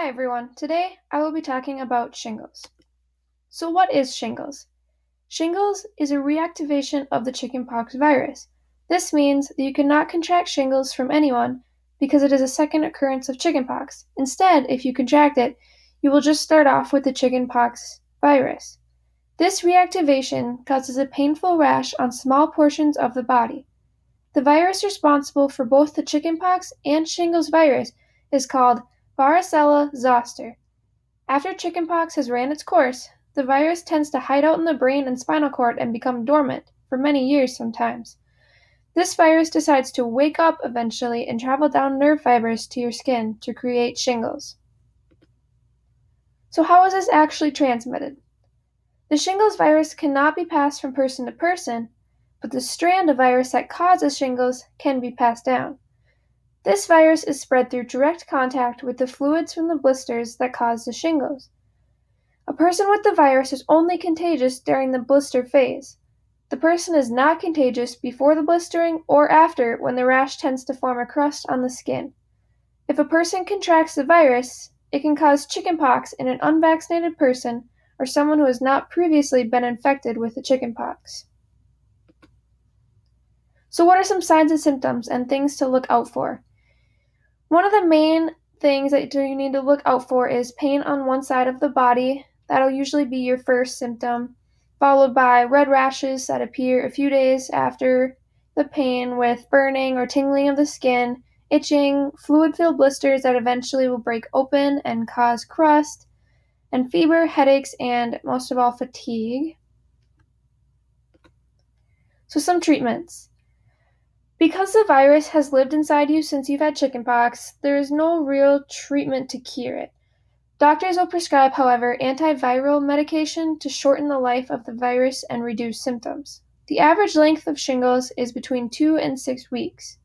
Hi everyone. Today I will be talking about shingles. So what is shingles? Shingles is a reactivation of the chickenpox virus. This means that you cannot contract shingles from anyone because it is a second occurrence of chickenpox. Instead, if you contract it, you will just start off with the chickenpox virus. This reactivation causes a painful rash on small portions of the body. The virus responsible for both the chickenpox and shingles virus is called varicella zoster. After chickenpox has ran its course, the virus tends to hide out in the brain and spinal cord and become dormant, for many years sometimes. This virus decides to wake up eventually and travel down nerve fibers to your skin to create shingles. So, how is this actually transmitted? The shingles virus cannot be passed from person to person, but the strand of virus that causes shingles can be passed down. This virus is spread through direct contact with the fluids from the blisters that cause the shingles. A person with the virus is only contagious during the blister phase. The person is not contagious before the blistering or after when the rash tends to form a crust on the skin. If a person contracts the virus, it can cause chickenpox in an unvaccinated person or someone who has not previously been infected with the chickenpox. So what are some signs and symptoms and things to look out for? One of the main things that you need to look out for is pain on one side of the body. That'll usually be your first symptom, followed by red rashes that appear a few days after the pain with burning or tingling of the skin, itching, fluid-filled blisters that eventually will break open and cause crust, and fever, headaches, and most of all, fatigue. So some treatments. Because the virus has lived inside you since you've had chickenpox, there is no real treatment to cure it. Doctors will prescribe, however, antiviral medication to shorten the life of the virus and reduce symptoms. The average length of shingles is between 2 and 6 weeks.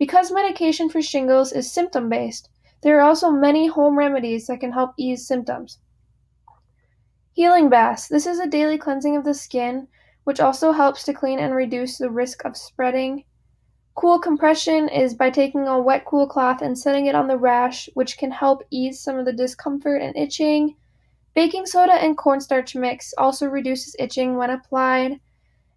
Because medication for shingles is symptom-based, there are also many home remedies that can help ease symptoms. Healing baths. This is a daily cleansing of the skin, which also helps to clean and reduce the risk of spreading. Cool compression is by taking a wet, cool cloth and setting it on the rash, which can help ease some of the discomfort and itching. Baking soda and cornstarch mix also reduces itching when applied.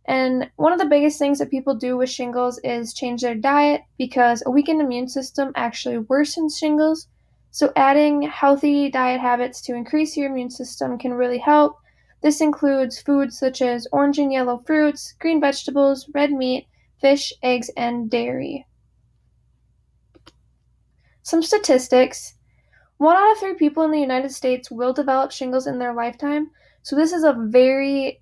And one of the biggest things that people do with shingles is change their diet because a weakened immune system actually worsens shingles. So adding healthy diet habits to increase your immune system can really help. This includes foods such as orange and yellow fruits, green vegetables, red meat, fish, eggs, and dairy. Some statistics. 1 out of 3 people in the United States will develop shingles in their lifetime, so this is a very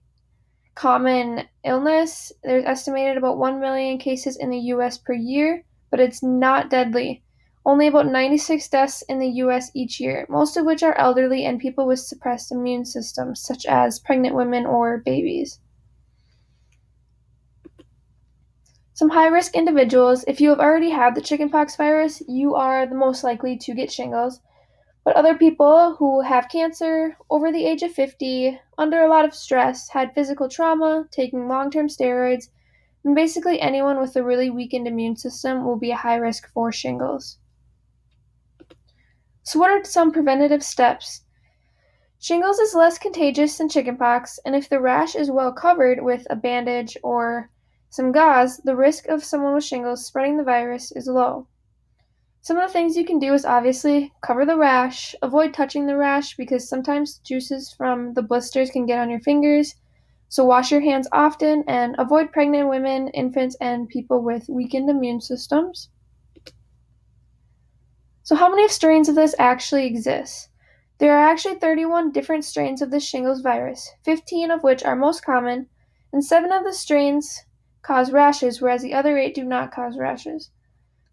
common illness. There's estimated about 1 million cases in the US per year, but it's not deadly. Only about 96 deaths in the US each year, most of which are elderly and people with suppressed immune systems, such as pregnant women or babies. Some high-risk individuals, if you have already had the chickenpox virus, you are the most likely to get shingles. But other people who have cancer, over the age of 50, under a lot of stress, had physical trauma, taking long-term steroids, and basically anyone with a really weakened immune system will be a high risk for shingles. So what are some preventative steps? Shingles is less contagious than chickenpox, and if the rash is well covered with a bandage or some gauze, the risk of someone with shingles spreading the virus is low. Some of the things you can do is obviously cover the rash, avoid touching the rash because sometimes juices from the blisters can get on your fingers. So wash your hands often and avoid pregnant women, infants, and people with weakened immune systems. So how many strains of this actually exist? There are actually 31 different strains of the shingles virus, 15 of which are most common, and 7 of the strains cause rashes, whereas the other 8 do not cause rashes.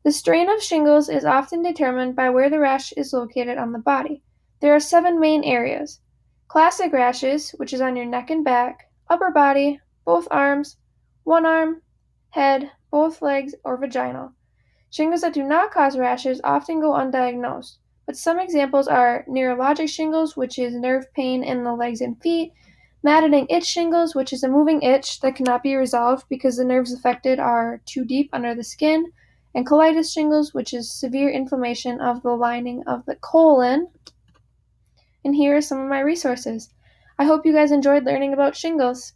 The strain of shingles is often determined by where the rash is located on the body. There are 7 main areas: classic rashes, which is on your neck and back, upper body, both arms, one arm, head, both legs, or vaginal. Shingles that do not cause rashes often go undiagnosed, but some examples are neurologic shingles, which is nerve pain in the legs and feet, maddening itch shingles, which is a moving itch that cannot be resolved because the nerves affected are too deep under the skin, and colitis shingles, which is severe inflammation of the lining of the colon. and here are some of my resources. I hope you guys enjoyed learning about shingles.